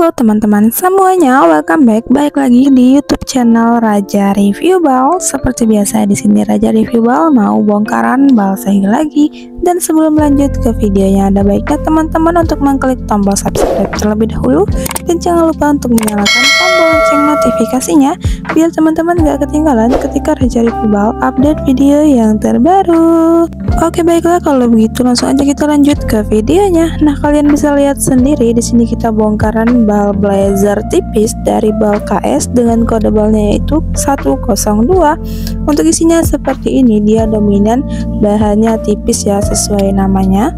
Halo teman-teman semuanya, welcome back. Balik lagi di YouTube channel Raja Review Bal. Seperti biasa di sini Raja Review Bal mau bongkaran bal segel lagi. Dan sebelum lanjut ke videonya, ada baiknya teman-teman untuk mengklik tombol subscribe terlebih dahulu dan jangan lupa untuk menyalakan tombol lonceng notifikasinya biar teman-teman gak ketinggalan ketika Raja Review Bal update video yang terbaru. Oke, baiklah kalau begitu langsung aja kita lanjut ke videonya. Nah, kalian bisa lihat sendiri di sini kita bongkaran bal blazer tipis dari bal KS dengan kode balnya yaitu 102. Untuk isinya seperti ini, dia dominan, bahannya tipis ya sesuai namanya.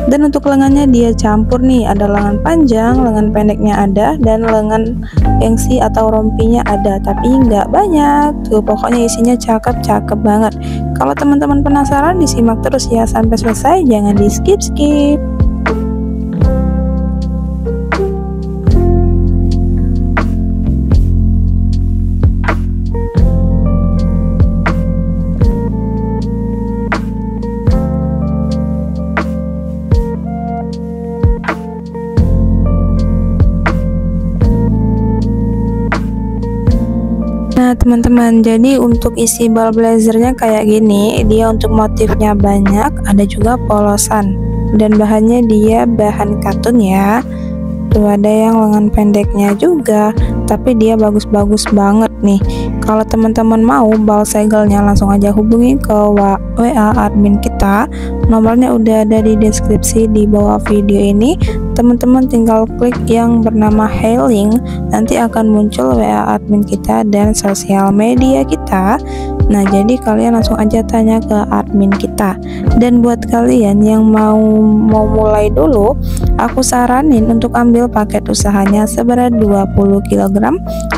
Dan untuk lengannya dia campur nih, ada lengan panjang, lengan pendeknya ada, dan lengan gengsi atau rompinya ada, tapi nggak banyak. Tuh pokoknya isinya cakep-cakep banget. Kalau teman-teman penasaran, disimak terus ya sampai selesai, jangan di skip-skip. Nah teman-teman, jadi untuk isi bal blazernya kayak gini, dia untuk motifnya banyak, ada juga polosan, dan bahannya dia bahan katun ya. Tuh ada yang lengan pendeknya juga, tapi dia bagus-bagus banget nih. Kalau teman-teman mau bal segelnya, langsung aja hubungi ke WA admin kita. Nomornya udah ada di deskripsi di bawah video ini. Teman-teman tinggal klik yang bernama hailing, nanti akan muncul WA admin kita dan sosial media kita. Nah, jadi kalian langsung aja tanya ke admin kita. Dan buat kalian yang mau mulai dulu, aku saranin untuk ambil paket usahanya seberat 20 kg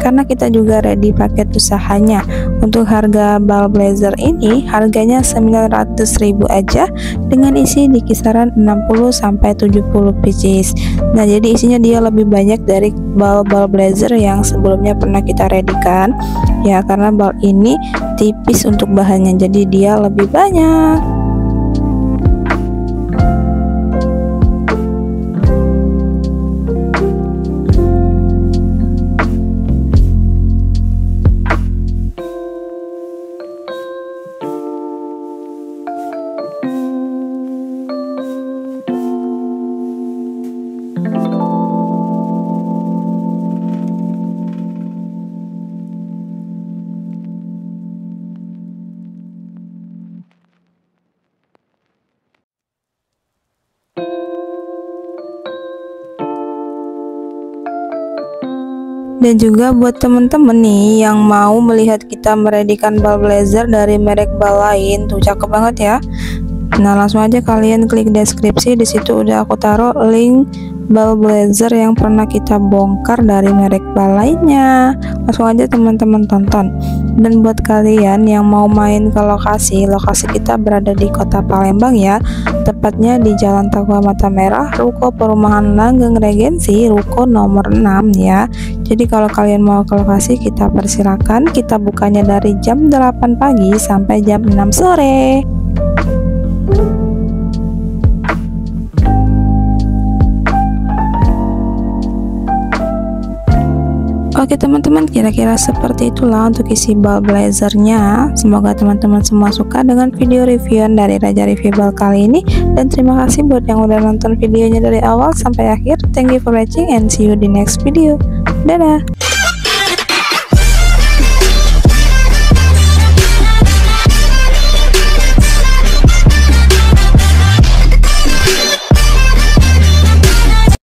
karena kita juga ready paket usahanya. Untuk harga bal blazer ini harganya 900.000 aja dengan isi di kisaran 60 sampai 70 pieces. Nah, jadi isinya dia lebih banyak dari bal-bal blazer yang sebelumnya pernah kita readykan ya, karena bal ini tipis untuk bahannya, jadi dia lebih banyak. Dan juga buat temen-temen nih yang mau melihat kita meredikan bal blazer dari merek bal lain, tuh cakep banget ya. Nah, langsung aja kalian klik deskripsi, di situ udah aku taruh link bal blazer yang pernah kita bongkar dari merek bal lainnya. Langsung aja teman-teman tonton. Dan buat kalian yang mau main ke lokasi kita berada di Kota Palembang ya, tepatnya di Jalan Takwa Mata Merah, Ruko Perumahan Langgeng Regensi, Ruko nomor 6 ya. Jadi kalau kalian mau ke lokasi, kita persilakan. Kita bukanya dari jam 8 pagi sampai jam 6 sore. Oke teman-teman, kira-kira seperti itulah untuk isi bal blazernya. Semoga teman-teman semua suka dengan video reviewan dari Raja Review Bal kali ini. Dan terima kasih buat yang udah nonton videonya dari awal sampai akhir. Thank you for watching and see you di next video. Dadah.